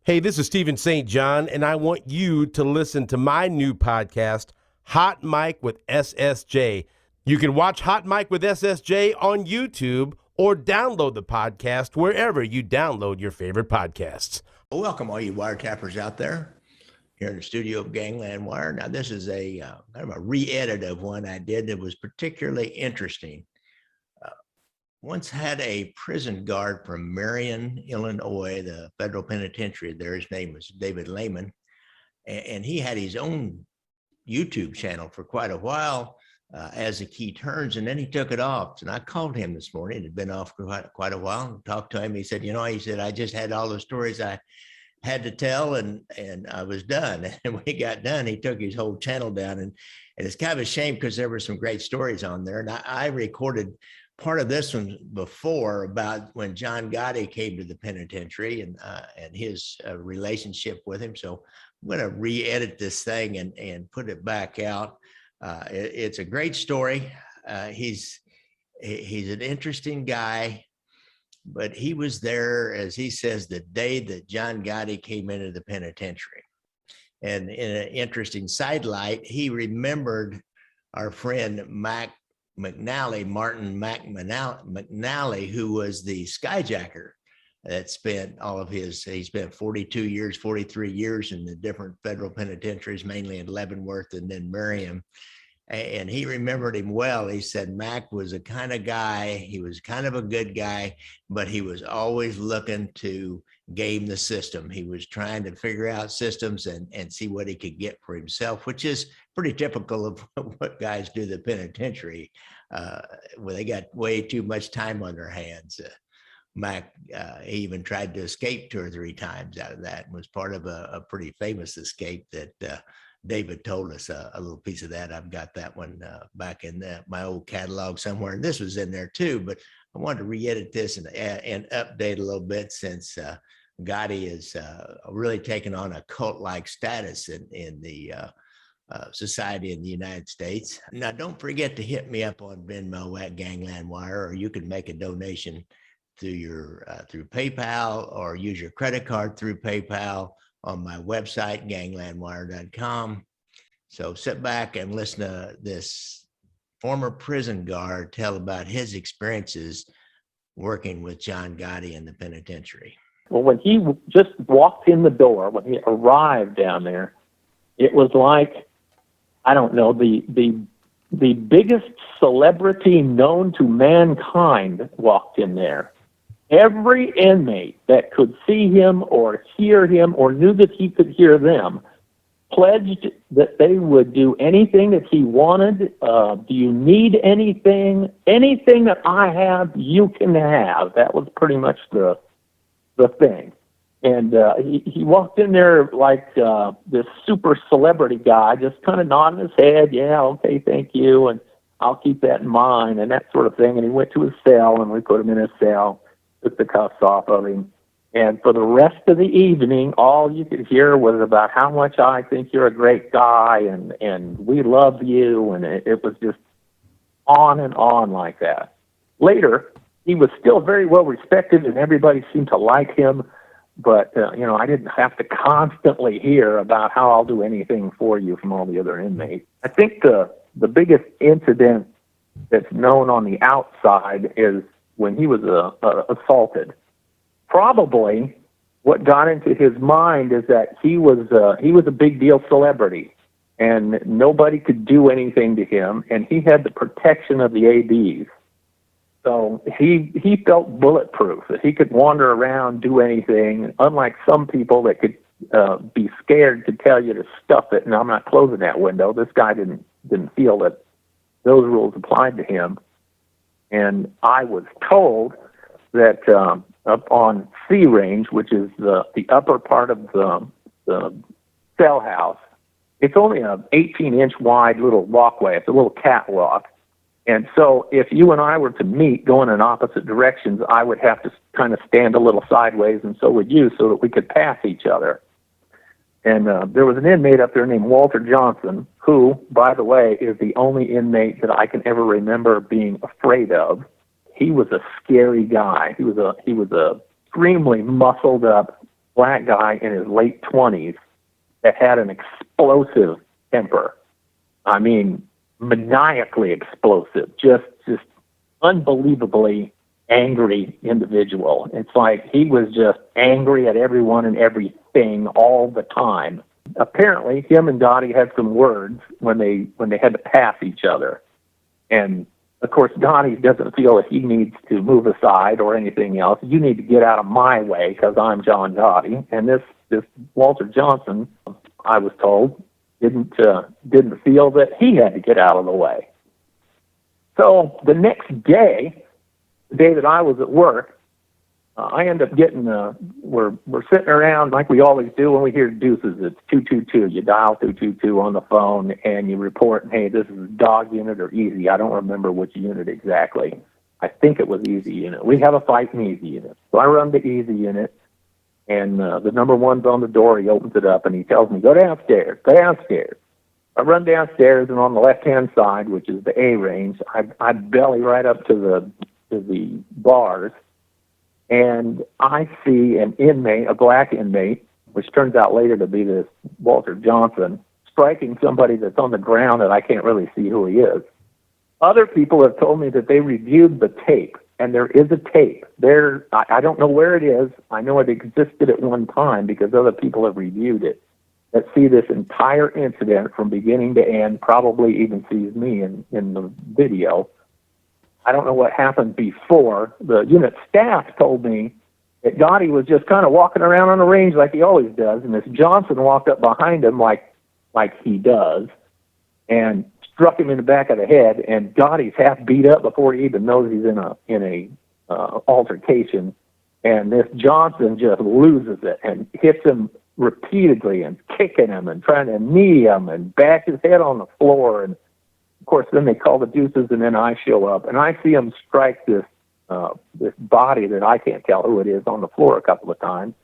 Hey, this is Stephen St. John, and I want you to listen to my new podcast, Hot Mic with SSJ. You can watch Hot Mic with SSJ on YouTube or download the podcast wherever you download your favorite podcasts. Welcome, all you wiretappers out there here in the studio of Gangland Wire. Now, this is a kind of a re-edit of one I did that was particularly interesting. Once had a prison guard from Marion, Illinois, the federal penitentiary there. His name was David Lehman, and he had his own YouTube channel for quite a while as the key turns, and then he took it off. And I called him this morning. It had been off for quite a while, and talked to him. He said, he said, I just had all the stories I had to tell, and I was done. And when he got done, he took his whole channel down, and it's kind of a shame because there were some great stories on there. And I recorded part of this one before about when John Gotti came to the penitentiary and his relationship with him. So I'm going to re-edit this thing and put it back out. It's a great story. He's an interesting guy, but he was there, as he says, the day that John Gotti came into the penitentiary. And in an interesting sidelight, he remembered our friend Martin McNally, who was the skyjacker that spent he spent 42 years, 43 years in the different federal penitentiaries, mainly in Leavenworth and then Marion. And he remembered him well. He said Mac was a kind of guy, he was kind of a good guy, but he was always looking to game the system. He was trying to figure out systems and see what he could get for himself, which is pretty typical of what guys do in the penitentiary when they got way too much time on their hands. Mac, he even tried to escape 2 or 3 times out of that and was part of a pretty famous escape that David told us a little piece of that. I've got that one back in my old catalog somewhere, and this was in there too, but I wanted to re-edit this and update a little bit since Gotti is really taken on a cult-like status in the society in the United States. Now, don't forget to hit me up on Venmo at Gangland Wire, or you can make a donation through through PayPal, or use your credit card through PayPal on my website, ganglandwire.com. So sit back and listen to this former prison guard tell about his experiences working with John Gotti in the penitentiary. Well, when he just walked in the door, when he arrived down there, it was like, I don't know, the biggest celebrity known to mankind walked in there. Every inmate that could see him or hear him or knew that he could hear them pledged that they would do anything that he wanted. Do you need anything? Anything that I have, you can have. That was pretty much the thing. And he walked in there like this super celebrity guy, just kind of nodding his head, yeah, okay, thank you, and I'll keep that in mind, and that sort of thing. And he went to his cell, and we put him in his cell, took the cuffs off of him. And for the rest of the evening, all you could hear was about how much I think you're a great guy, and we love you, and it was just on and on like that. Later, he was still very well respected, and everybody seemed to like him. But, I didn't have to constantly hear about how I'll do anything for you from all the other inmates. I think the biggest incident that's known on the outside is when he was assaulted. Probably what got into his mind is that he was a big deal celebrity, and nobody could do anything to him, and he had the protection of the ABs. So he felt bulletproof, that he could wander around, do anything, unlike some people that could be scared to tell you to stuff it, and I'm not closing that window. This guy didn't feel that those rules applied to him. And I was told that up on C range, which is the upper part of the cell house, it's only an 18-inch wide little walkway. It's a little catwalk. And so if you and I were to meet going in opposite directions, I would have to kind of stand a little sideways, and so would you, so that we could pass each other. And there was an inmate up there named Walter Johnson, who, by the way, is the only inmate that I can ever remember being afraid of. He was a scary guy. He was a extremely muscled up, black guy in his late 20s that had an explosive temper. I mean, maniacally explosive, just unbelievably angry individual. It's like he was just angry at everyone and everything all the time. Apparently, him and Gotti had some words when they had to pass each other. And, of course, Gotti doesn't feel that he needs to move aside or anything else. You need to get out of my way because I'm John Gotti. And this Walter Johnson, I was told, didn't feel that he had to get out of the way. So the next day, the day that I was at work, I end up getting, we're sitting around like we always do when we hear deuces. It's 222. You dial 222 on the phone and you report, hey, this is dog unit or easy. I don't remember which unit exactly. I think it was easy unit. We have a fight in easy unit. So I run the easy unit, and the number one's on the door. He opens it up and he tells me, go downstairs, go downstairs. I run downstairs, and on the left-hand side, which is the A range, I belly right up to the bars, and I see an inmate, a black inmate, which turns out later to be this Walter Johnson, striking somebody that's on the ground that I can't really see who he is. Other people have told me that they reviewed the tape, and there is a tape. I don't know where it is. I know it existed at one time because other people have reviewed it, that see this entire incident from beginning to end, probably even sees me in the video. I don't know what happened before. The unit staff told me that Gotti was just kind of walking around on the range like he always does, and this Johnson walked up behind him like he does and struck him in the back of the head, and Gotti's half beat up before he even knows he's in a altercation, and this Johnson just loses it and hits him repeatedly and kicking him and trying to knee him and bash his head on the floor. And of course, then they call the deuces, and then I show up, and I see him strike this body that I can't tell who it is on the floor a couple of times.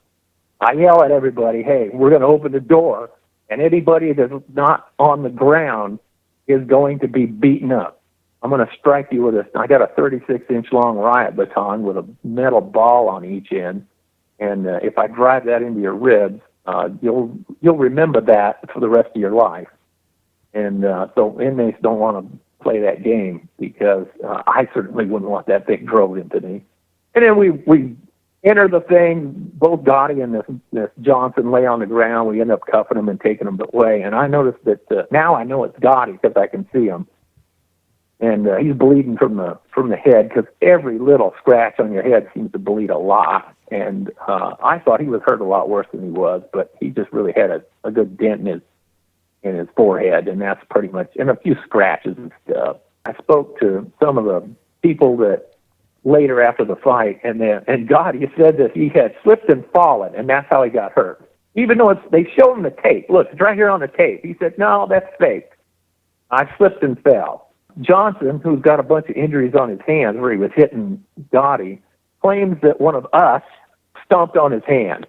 I yell at everybody, hey, we're going to open the door, and anybody that's not on the ground is going to be beaten up. I'm going to strike you with I got a 36-inch long riot baton with a metal ball on each end, and if I drive that into your ribs, you'll remember that for the rest of your life. And so inmates don't want to play that game because I certainly wouldn't want that thing drove into me. And then we enter the thing. Both Gotti and this Johnson lay on the ground. We end up cuffing them and taking them away. And I noticed that now I know it's Gotti because I can see him. And he's bleeding from the head because every little scratch on your head seems to bleed a lot. And I thought he was hurt a lot worse than he was, but he just really had a good dent in his forehead, and that's pretty much, and a few scratches and stuff. I spoke to some of the people that later after the fight, and Gotti said that he had slipped and fallen, and that's how he got hurt. Even though they showed him the tape. Look, it's right here on the tape. He said, no, that's fake. I slipped and fell. Johnson, who's got a bunch of injuries on his hands where he was hitting Gotti, claims that one of us stomped on his hand.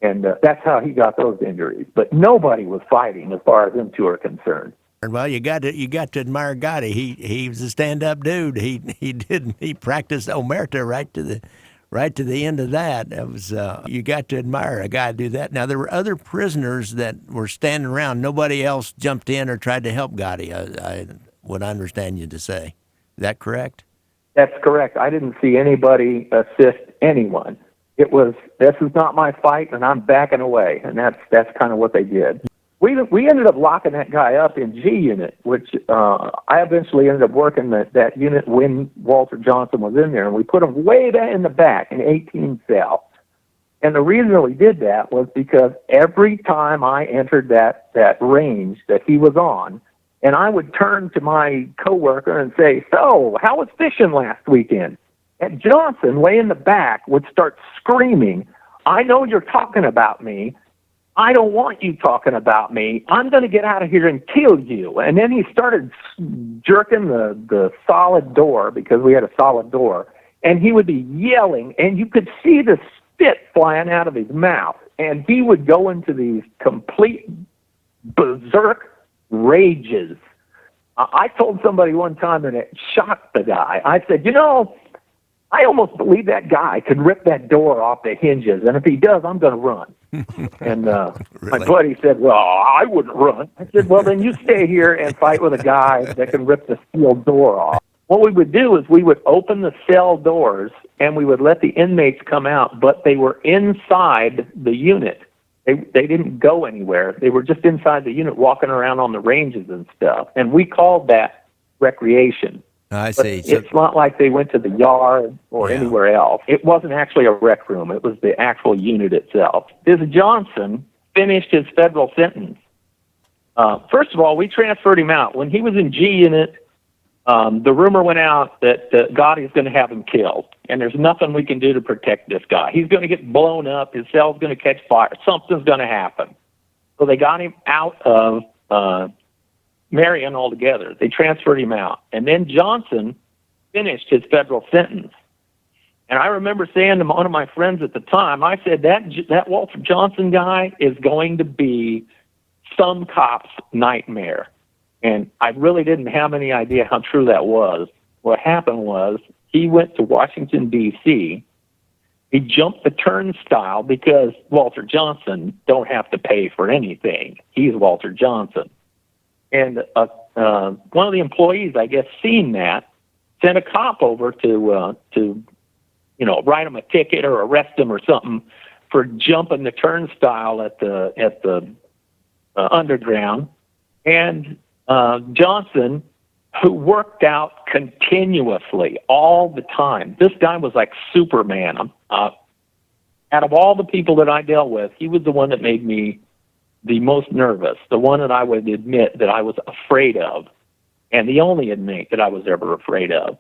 And that's how he got those injuries. But nobody was fighting as far as them two are concerned. Well, you got to admire Gotti. He was a stand-up dude. He practiced omerta right to the end of that. It was you got to admire a guy do that. Now there were other prisoners that were standing around. Nobody else jumped in or tried to help Gotti. I would understand you to say. Is that correct? That's correct. I didn't see anybody assist anyone. It was, this is not my fight, and I'm backing away, and that's kind of what they did. We ended up locking that guy up in G unit, which I eventually ended up working that unit when Walter Johnson was in there, and we put him way back in the back in 18 cell. And the reason that we did that was because every time I entered that range that he was on, and I would turn to my coworker and say, so, how was fishing last weekend? And Johnson, way in the back, would start screaming, I know you're talking about me. I don't want you talking about me. I'm going to get out of here and kill you. And then he started jerking the solid door, because we had a solid door, and he would be yelling, and you could see the spit flying out of his mouth. And he would go into these complete berserk rages. I told somebody one time, and it shocked the guy. I said, I almost believe that guy could rip that door off the hinges, and if he does, I'm going to run. And my buddy said, well, I wouldn't run. I said, well, then you stay here and fight with a guy that can rip the steel door off. What we would do is we would open the cell doors, and we would let the inmates come out, but they were inside the unit. They didn't go anywhere. They were just inside the unit walking around on the ranges and stuff, and we called that recreation. I see. So it's not like they went to the yard or anywhere else. It wasn't actually a rec room. It was the actual unit itself. This Johnson finished his federal sentence. First of all, we transferred him out. When he was in G Unit, the rumor went out that Gotti's going to have him killed, and there's nothing we can do to protect this guy. He's going to get blown up. His cell's going to catch fire. Something's going to happen. So they got him out of Marion altogether. They transferred him out. And then Johnson finished his federal sentence. And I remember saying to one of my friends at the time, I said, that Walter Johnson guy is going to be some cop's nightmare. And I really didn't have any idea how true that was. What happened was he went to Washington, D.C. He jumped the turnstile because Walter Johnson don't have to pay for anything. He's Walter Johnson. And one of the employees, I guess, seen that, sent a cop over to write him a ticket or arrest him or something for jumping the turnstile at the underground. And Johnson, who worked out continuously all the time, this guy was like Superman. Out of all the people that I dealt with, he was the one that made me the most nervous, the one that I would admit that I was afraid of, and the only inmate that I was ever afraid of,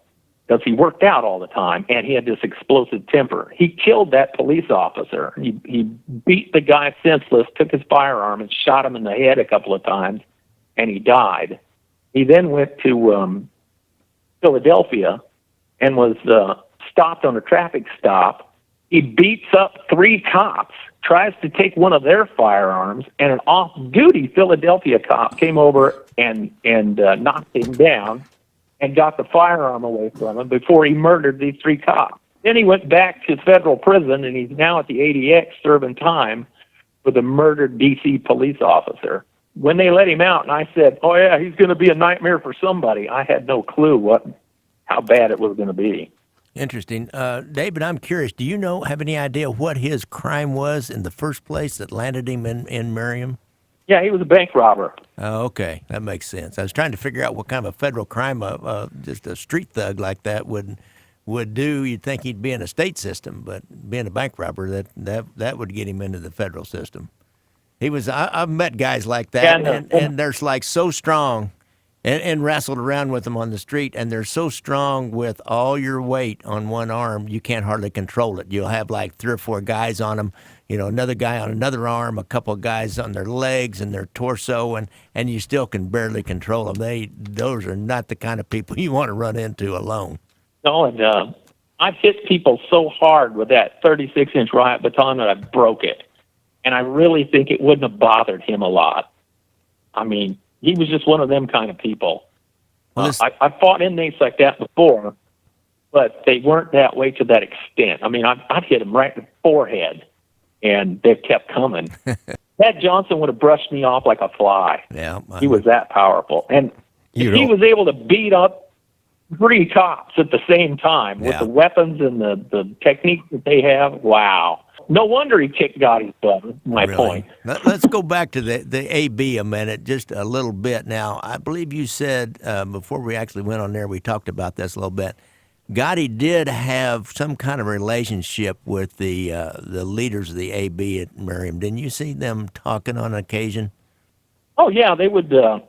because he worked out all the time, and he had this explosive temper. He killed that police officer. He beat the guy senseless, took his firearm, and shot him in the head a couple of times, and he died. He then went to Philadelphia and was stopped on a traffic stop. He beats up 3 cops, tries to take one of their firearms, and an off-duty Philadelphia cop came over and knocked him down and got the firearm away from him before he murdered these 3 cops. Then he went back to federal prison, and he's now at the ADX serving time for the murdered D.C. police officer. When they let him out, and I said, oh, yeah, he's going to be a nightmare for somebody, I had no clue how bad it was going to be. Interesting. David, I'm curious, do you have any idea what his crime was in the first place that landed him in Marion? Yeah, he was a bank robber. Oh, okay. That makes sense. I was trying to figure out what kind of a federal crime just a street thug like that would do. You'd think he'd be in a state system, but being a bank robber, that would get him into the federal system. He was. I've met guys like that, and they're like so strong, and wrestled around with them on the street, and they're so strong with all your weight on one arm, you can't hardly control it. You'll have like 3 or 4 guys on them, another guy on another arm, a couple of guys on their legs and their torso, and you still can barely control them. Those are not the kind of people you want to run into alone. No, and I've hit people so hard with that 36-inch riot baton that I broke it. And I really think it wouldn't have bothered him a lot. I mean, he was just one of them kind of people. Well, I fought inmates like that before, but they weren't that way to that extent. I mean, I'd hit him right in the forehead, and they kept coming. That Johnson would have brushed me off like a fly. Yeah, he was that powerful. And he was able to beat up 3 cops at the same time with the weapons and the techniques that they have. Wow. No wonder he kicked Gotti's butt, my point. Let's go back to the AB a minute, just a little bit. Now, I believe you said, before we actually went on there, we talked about this a little bit. Gotti did have some kind of relationship with the leaders of the AB at Marion. Didn't you see them talking on occasion? Oh, yeah, they would have,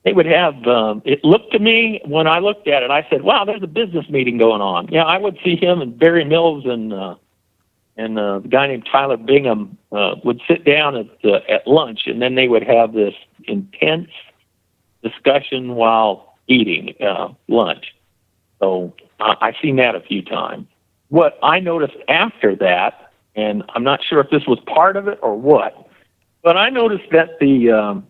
it looked to me, when I looked at it, I said, wow, there's a business meeting going on. Yeah, I would see him and Barry Mills and the guy named Tyler Bingham would sit down at lunch, and then they would have this intense discussion while eating lunch. So I've seen that a few times. What I noticed after that, and I'm not sure if this was part of it or what, but I noticed that the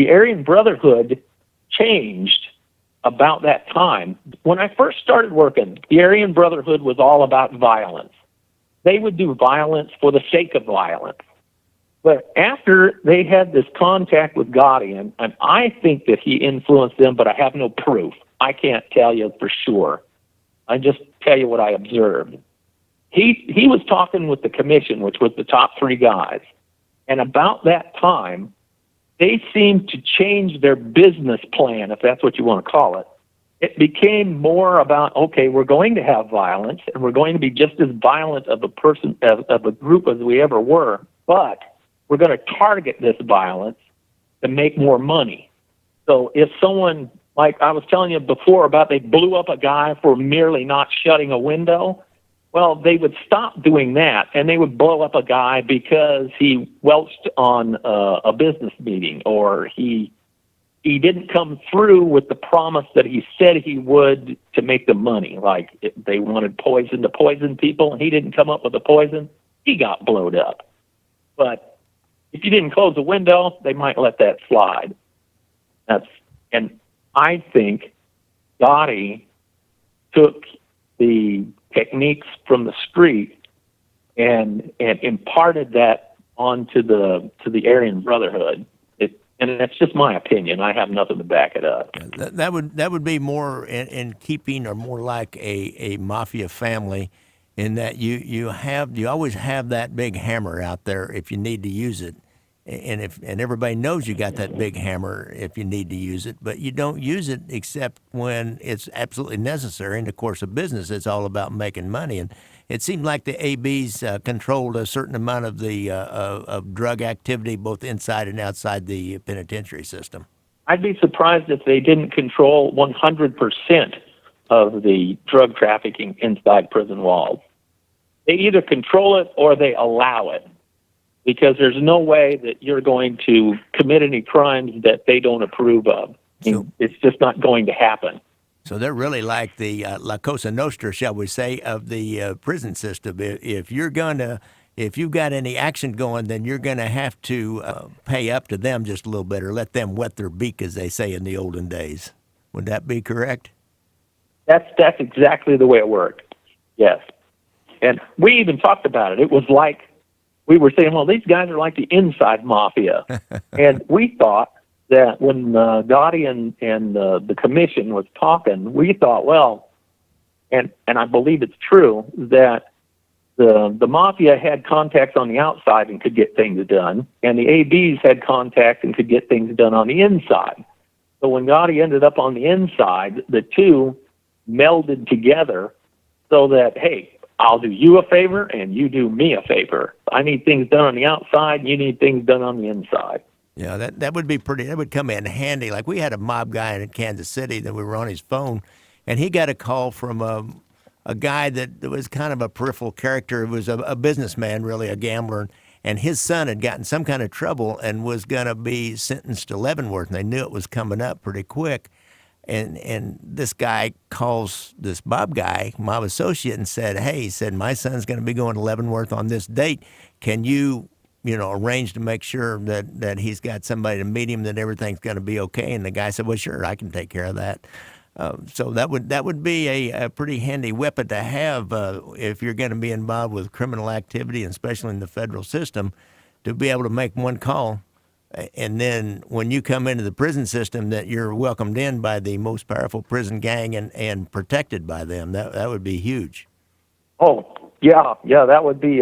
Aryan Brotherhood changed about that time. When I first started working, the Aryan Brotherhood was all about violence. They would do violence for the sake of violence. But after they had this contact with Gotti, and I think that he influenced them, but I have no proof. I can't tell you for sure. I just tell you what I observed. He was talking with the commission, which was the top three guys. And about that time, they seemed to change their business plan, if that's what you want to call it. It became more about, okay, we're going to have violence, and we're going to be just as violent of a group as we ever were, but we're going to target this violence to make more money. So if someone, like I was telling you before about they blew up a guy for merely not shutting a window, well, they would stop doing that, and they would blow up a guy because he welched on a business meeting, or he didn't come through with the promise that he said he would to make the money. Like they wanted poison to poison people, and he didn't come up with the poison. He got blowed up. But if you didn't close the window, they might let that slide. And I think Gotti took the techniques from the street and imparted that onto the Aryan Brotherhood. And that's just my opinion. I have nothing to back it up. That would be more in keeping, or more like a mafia family, in that you always have that big hammer out there if you need to use it, and everybody knows you got that big hammer if you need to use it, but you don't use it except when it's absolutely necessary. In the course of business, it's all about making money, and it seemed like the ABs controlled a certain amount of the of drug activity both inside and outside the penitentiary system. I'd be surprised if they didn't control 100% of the drug trafficking inside prison walls. They either control it or they allow it, because there's no way that you're going to commit any crimes that they don't approve of. It's just not going to happen. So they're really like the La Cosa Nostra, shall we say, of the prison system. If you've got any action going, then you're going to have to pay up to them just a little bit, or let them wet their beak, as they say in the olden days. Would that be correct? That's exactly the way it worked. Yes. And we even talked about it. It was like we were saying, well, these guys are like the inside mafia. And we thought that when Gotti and the commission was talking, we thought, well, and I believe it's true, that the mafia had contacts on the outside and could get things done, and the ABs had contacts and could get things done on the inside. So when Gotti ended up on the inside, the two melded together so that, hey, I'll do you a favor and you do me a favor. I need things done on the outside, and you need things done on the inside. Yeah, that would be pretty. That would come in handy. Like we had a mob guy in Kansas City that we were on his phone, and he got a call from a guy that was kind of a peripheral character. It was a businessman, really, a gambler, and his son had gotten some kind of trouble and was going to be sentenced to Leavenworth, and they knew it was coming up pretty quick. And this guy calls this mob associate, and said, hey, he said, my son's going to be going to Leavenworth on this date. Can you arrange to make sure that he's got somebody to meet him, that everything's going to be okay? And the guy said, well, sure, I can take care of that. So that would be a pretty handy weapon to have if you're going to be involved with criminal activity, and especially in the federal system, to be able to make one call. And then when you come into the prison system, that you're welcomed in by the most powerful prison gang and protected by them. That would be huge. Oh, yeah, that would be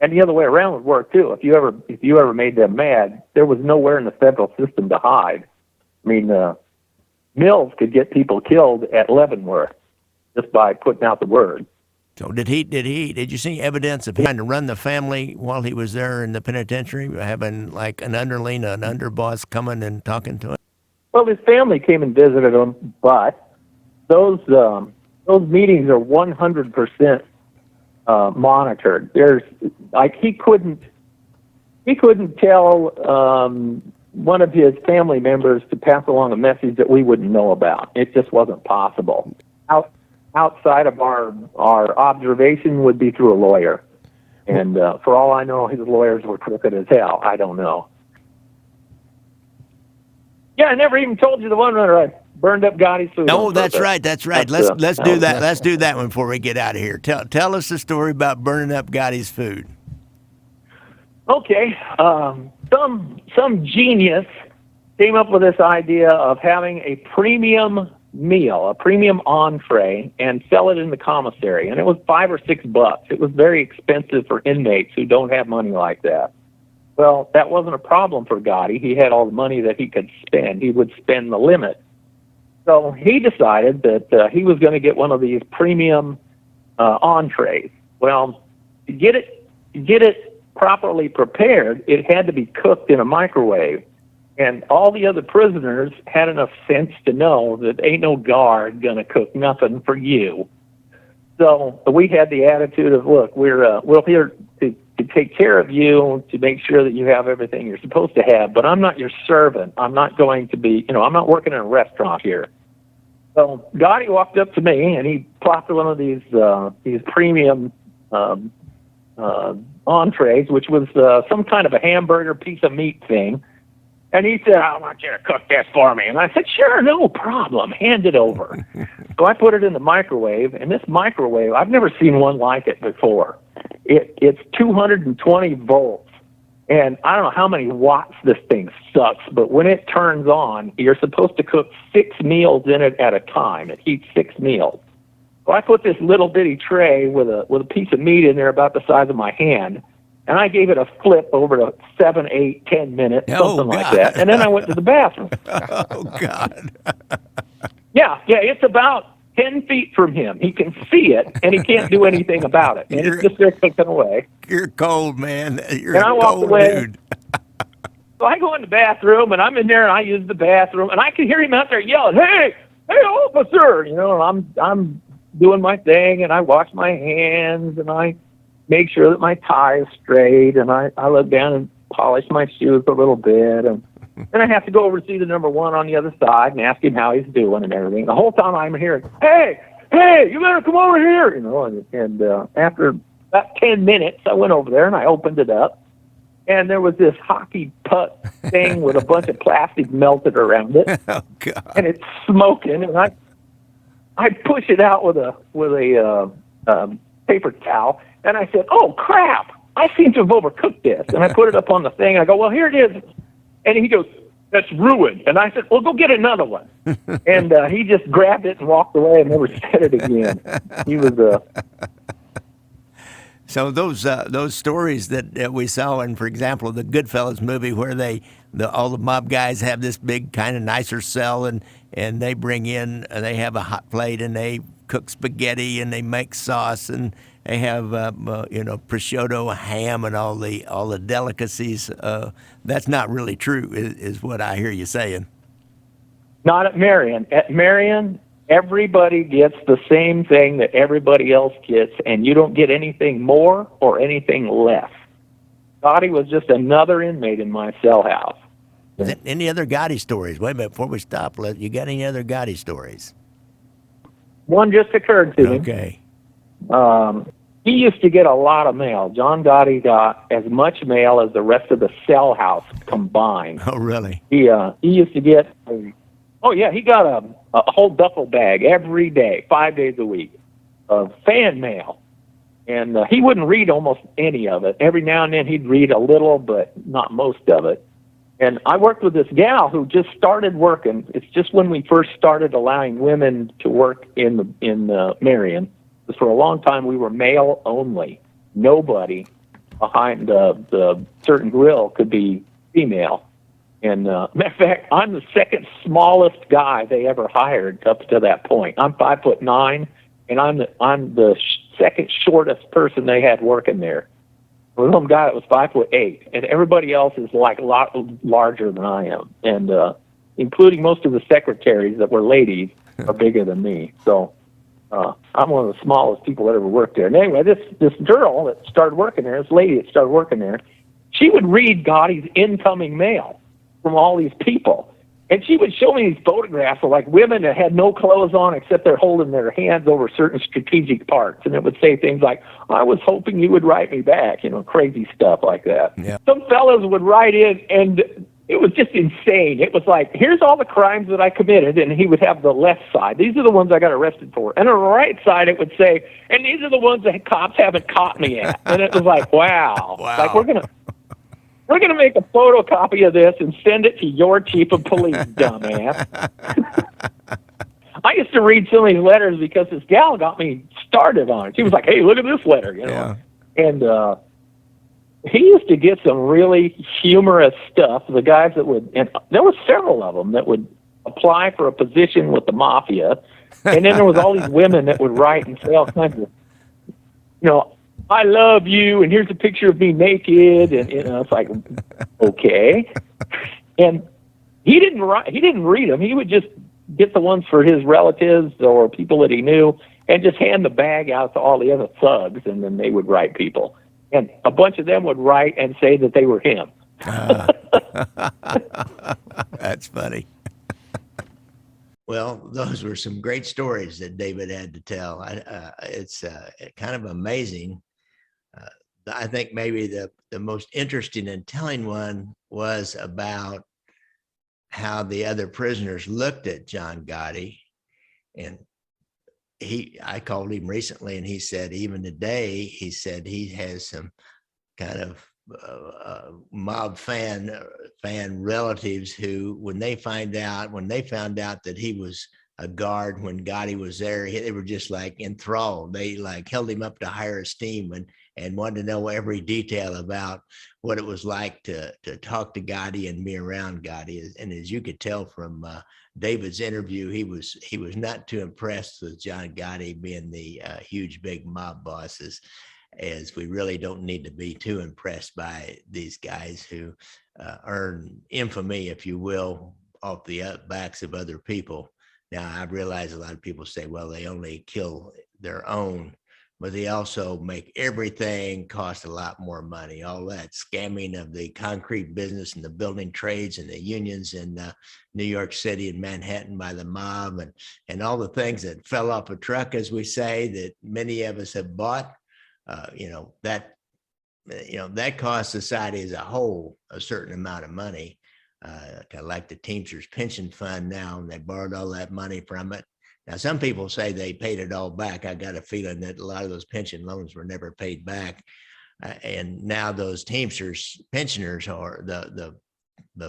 and the other way around would work too. If you ever made them mad, there was nowhere in the federal system to hide. I mean, Mills could get people killed at Leavenworth just by putting out the word. So did you see evidence of him trying to run the family while he was there in the penitentiary, having like an underling, an underboss coming and talking to him? Well, his family came and visited him, but those meetings are 100% monitored. There's like he couldn't tell one of his family members to pass along a message that we wouldn't know about. It just wasn't possible. Outside of our observation would be through a lawyer. And for all I know, his lawyers were crooked as hell. I don't know. Yeah, I never even told you the one runner. burned up Gotti's food. Oh, on that's purpose. right. That's right. That's, Let's that do was- that. Let's do that one before we get out of here. Tell us the story about burning up Gotti's food. Okay, some genius came up with this idea of having a premium meal, a premium entree, and sell it in the commissary. And it was $5 or $6. It was very expensive for inmates who don't have money like that. Well, that wasn't a problem for Gotti. He had all the money that he could spend. He would spend the limit. So he decided that he was going to get one of these premium entrees. Well, to get it properly prepared, it had to be cooked in a microwave. And all the other prisoners had enough sense to know that ain't no guard going to cook nothing for you. So we had the attitude of, look, we're here to take care of you, to make sure that you have everything you're supposed to have, but I'm not your servant. I'm not going to be, I'm not working in a restaurant here. So Gotti walked up to me and he plopped one of these premium entrees, which was some kind of a hamburger piece of meat thing. And he said, I want you to cook this for me. And I said, sure, no problem. Hand it over. So I put it in the microwave, and this microwave, I've never seen one like it before. It's 220 volts, and I don't know how many watts this thing sucks, but when it turns on, you're supposed to cook 6 meals in it at a time. It heats 6 meals. So I put this little bitty tray with a piece of meat in there about the size of my hand, and I gave it a flip over to 7, 8, 10 minutes, something like that. And then I went to the bathroom. Oh, God. Yeah, it's about 10 feet from him. He can see it, and he can't do anything about it. And it's just there cooking away. You're cold, man. You're And I a walked cold away. dude. So I go in the bathroom, and I'm in there, and I use the bathroom, and I can hear him out there yelling, hey, officer! And I'm doing my thing, and I wash my hands, and I make sure that my tie is straight, and I look down and polish my shoes a little bit, and then I have to go over to see the number one on the other side and ask him how he's doing and everything. The whole time I'm hearing, hey, you better come over here, and after about 10 minutes, I went over there and I opened it up, and there was this hockey puck thing with a bunch of plastic melted around it, Oh, God. and it's smoking, and I push it out with a paper towel, and I said, oh, crap, I seem to have overcooked this. And I put it up on the thing, and I go, well, here it is. And he goes, that's ruined. And I said, well, go get another one. And he just grabbed it and walked away and never said it again. He was So those stories that we saw in, for example, the Goodfellas movie, where all the mob guys have this big kind of nicer cell, and they bring in, they have a hot plate, and they cook spaghetti, and they make sauce, and they have prosciutto, ham, and all the delicacies. That's not really true, is what I hear you saying. not at Marion. At Marion, everybody gets the same thing that everybody else gets, and you don't get anything more or anything less. Gotti was just another inmate in my cell house. Any other Gotti stories? Wait a minute, before we stop, you got any other Gotti stories? One just occurred to me. Okay. He used to get a lot of mail. John Gotti got as much mail as the rest of the cell house combined. Oh, really? He used to get, he got a whole duffel bag every day, 5 days a week, of fan mail. And he wouldn't read almost any of it. Every now and then he'd read a little, but not most of it. And I worked with this gal who just started working. It's just when we first started allowing women to work in Marion. Because for a long time we were male only. Nobody behind the certain grill could be female. And matter of fact, I'm the second smallest guy they ever hired up to that point. I'm 5'9", and I'm the second shortest person they had working there. There was some guy that was 5'8", and everybody else is like a lot larger than I am, and including most of the secretaries that were ladies are bigger than me. So I'm one of the smallest people that ever worked there. And anyway, this girl that started working there, this lady that started working there, she would read Gotti's incoming mail from all these people. And she would show me these photographs of like women that had no clothes on except they're holding their hands over certain strategic parts. And it would say things like, I was hoping you would write me back, crazy stuff like that. Yeah. Some fellas would write in and it was just insane. It was like, here's all the crimes that I committed, and he would have the left side. These are the ones I got arrested for. And on the right side, it would say, and these are the ones that cops haven't caught me at. And it was like, wow. Wow. Like, we're gonna make a photocopy of this and send it to your chief of police, dumbass. I used to read some of these letters because this gal got me started on it. She was like, hey, look at this letter, you know. Yeah. And he used to get some really humorous stuff. The guys that would, and there were several of them that would apply for a position with the mafia. And then there was all these women that would write and say all kinds of, you know, I love you, and here's a picture of me naked. And, you know, it's like, okay. And he didn't read them. He would just get the ones for his relatives or people that he knew and just hand the bag out to all the other thugs, and then they would write people. And a bunch of them would write and say that they were him. That's funny. Well, those were some great stories that David had to tell. It's kind of amazing. I think maybe the most interesting and telling one was about how the other prisoners looked at John Gotti. And I called him recently, and he said, even today, he said he has some kind of mob fan relatives who, when they found out that he was a guard when Gotti was there, they were just like enthralled. They like held him up to higher esteem and wanted to know every detail about what it was like to talk to Gotti and be around Gotti. And as you could tell from David's interview, he was not too impressed with John Gotti being the huge big mob bosses, as we really don't need to be too impressed by these guys who earn infamy, if you will, off the backs of other people. Now, I realize a lot of people say, well, they only kill their own, but they also make everything cost a lot more money. All that scamming of the concrete business and the building trades and the unions in New York City and Manhattan by the mob, and all the things that fell off a truck, as we say, that many of us have bought. That costs society as a whole a certain amount of money. Kind of like the Teamsters pension fund now, and they borrowed all that money from it. Now, some people say they paid it all back. I got a feeling that a lot of those pension loans were never paid back. And now those Teamsters pensioners, or the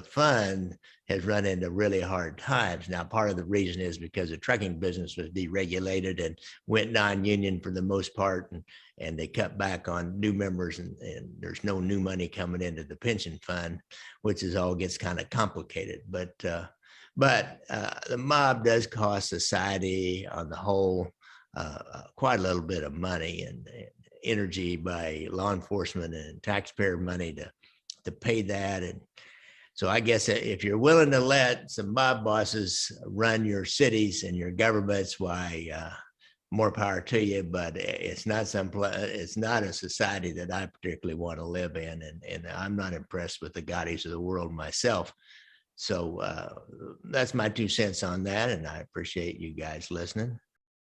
fund, has run into really hard times. Now, part of the reason is because the trucking business was deregulated and went non-union for the most part, and they cut back on new members, and there's no new money coming into the pension fund, which all gets kind of complicated. But the mob does cost society on the whole quite a little bit of money and energy by law enforcement and taxpayer money to pay that. And so I guess if you're willing to let some mob bosses run your cities and your governments, why, more power to you. But it's not a society that I particularly want to live in, and I'm not impressed with the Gottis of the world myself. So that's my 2 cents on that, and I appreciate you guys listening.